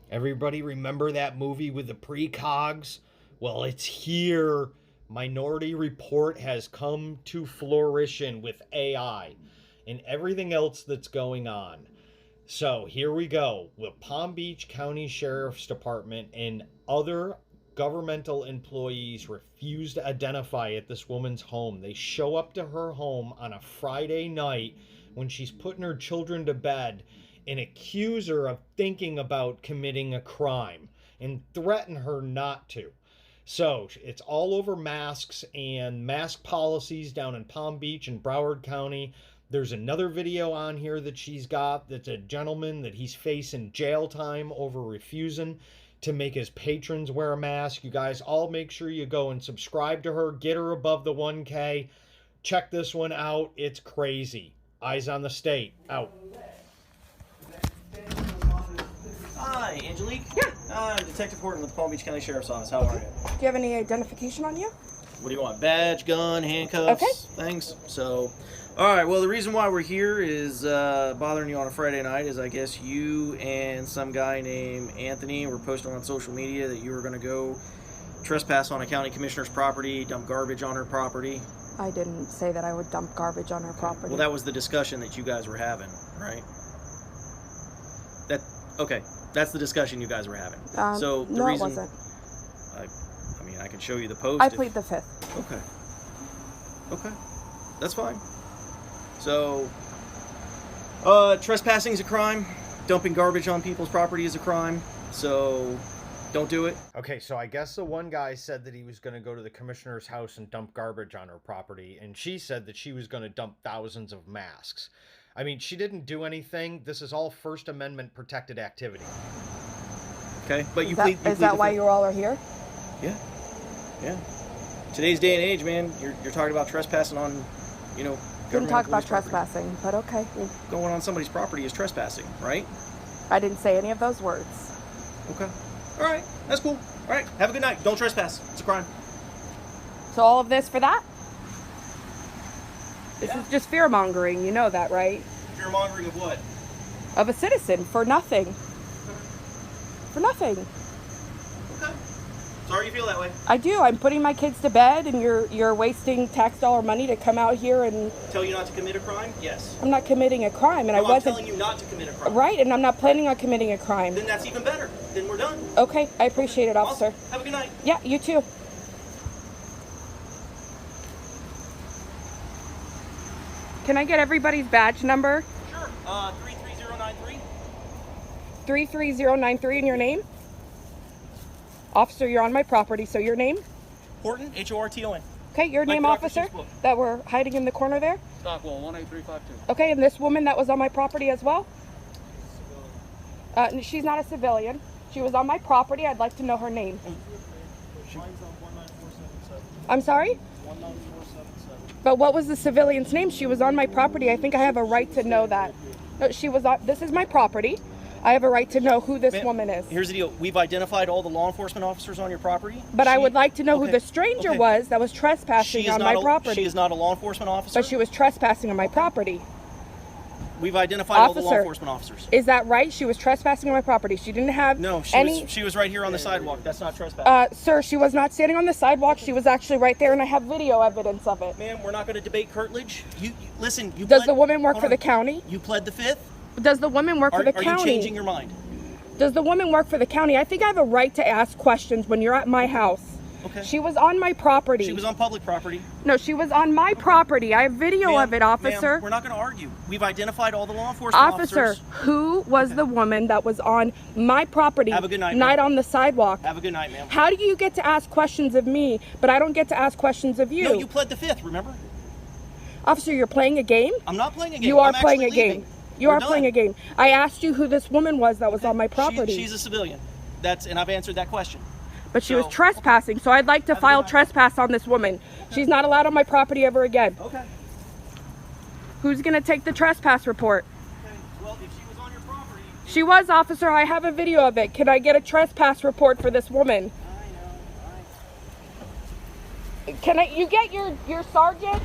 Everybody remember that movie with the precogs? Well, it's here. Minority Report has come to fruition with AI and everything else that's going on. So here we go. The Palm Beach County Sheriff's Department and other governmental employees refuse to identify at this woman's home. They show up to her home on a Friday night when she's putting her children to bed and accuse her of thinking about committing a crime and threaten her not to. So it's all over masks and mask policies down in Palm Beach and Broward County. There's another video on here that she's got that's a gentleman that he's facing jail time over refusing to make his patrons wear a mask. You guys all make sure you go and subscribe to her. Get her above the 1K. Check this one out. It's crazy. Eyes on the State. Out. Hi, Angelique. Yeah. I'm Detective Horton with the Palm Beach County Sheriff's Office. How are you? Do you have any identification on you? What do you want? Badge, gun, handcuffs, things? So, all right. Well, the reason why we're here is bothering you on a Friday night is I guess you and some guy named Anthony were posting on social media that you were going to go trespass on a county commissioner's property, dump garbage on her property. I didn't say that I would dump garbage on her property. Well, that was the discussion that you guys were having, right? Okay. That's the discussion you guys were having. So the no, reason, it wasn't. I mean, I can show you the post. I plead the fifth. Okay. Okay. That's fine. So, trespassing is a crime. Dumping garbage on people's property is a crime. So, don't do it. Okay, so I guess the one guy said that he was going to go to the commissioner's house and dump garbage on her property, and she said that she was going to dump thousands of masks. I mean, she didn't do anything. This is all First Amendment protected activity. Okay, but Is that why you all are here? Yeah. Yeah. Today's day and age, man, you're talking about trespassing on, Didn't talk about trespassing, but okay. Well, going on somebody's property is trespassing, right? I didn't say any of those words. Okay. All right. That's cool. All right. Have a good night. Don't trespass. It's a crime. So all of this for that? This is just fear-mongering. You know that, right? Fear-mongering of what? Of a citizen for nothing. For nothing. Okay. Sorry you feel that way. I do. I'm putting my kids to bed, and you're wasting tax dollar money to come out here and tell you not to commit a crime? Yes. I'm not committing a crime, and no, I wasn't. I'm telling you not to commit a crime. Right, and I'm not planning on committing a crime. Then that's even better. Then we're done. Okay, I appreciate it, officer. Awesome. Have a good night. Yeah, you too. Can I get everybody's badge number? Sure. 33093. 33093 and your name? Officer, you're on my property, so your name? Horton, Horton. Okay, your name, officer, that were hiding in the corner there? Stockwell, 18352. Okay, and this woman that was on my property as well? She's not a civilian. She was on my property. I'd like to know her name. Mine's on 19477. I'm sorry? 19477. But what was the civilian's name? She was on my property. I think I have a right to know that. No, she was on, this is my property. I have a right to know who this woman is. Here's the deal. We've identified all the law enforcement officers on your property. But I would like to know who the stranger was that was trespassing on my property. She is not a law enforcement officer. But she was trespassing on my property. We've identified all the law enforcement officers. Is that right? She was trespassing on my property. She didn't have she was right here on the sidewalk. That's not trespassing. Sir, she was not standing on the sidewalk. She was actually right there, and I have video evidence of it. Ma'am, we're not going to debate curtilage. Listen. Does the woman work for the county? You pled the fifth? Does the woman work for the county? Are you changing your mind? Does the woman work for the county? I think I have a right to ask questions when you're at my house. Okay. She was on my property. She was on public property. No, she was on my property. I have video of it, officer. We're not going to argue. We've identified all the law enforcement officers. Officer, who was the woman that was on my property Have a good night, on the sidewalk? Have a good night, ma'am. How do you get to ask questions of me, but I don't get to ask questions of you? No, you pled the fifth, remember? Officer, you're playing a game? I'm not playing a game. You are playing a game. You are playing a game. I asked you who this woman was that was on my property. She's a civilian. And I've answered that question. But she was trespassing, so I'd like to file trespass on this woman. She's not allowed on my property ever again. Okay. Who's going to take the trespass report? Okay. Well, if she was on your property... She was, officer. I have a video of it. Can I get a trespass report for this woman? I know. Can you get your sergeant?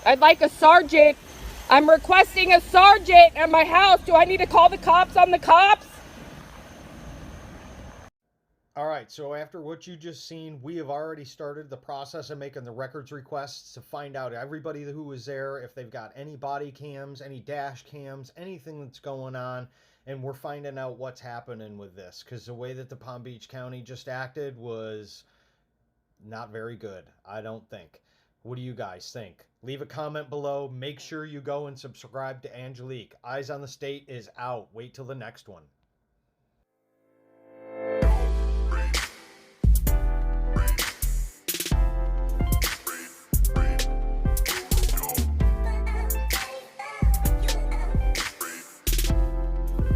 I'd like a sergeant. I'm requesting a sergeant at my house. Do I need to call the cops on the cops? All right, so after what you just seen, we have already started the process of making the records requests to find out everybody who was there, if they've got any body cams, any dash cams, anything that's going on, and we're finding out what's happening with this, because the way that the Palm Beach County just acted was not very good, I don't think. What do you guys think? Leave a comment below. Make sure you go and subscribe to Angelique. Eyes on the State is out. Wait till the next one.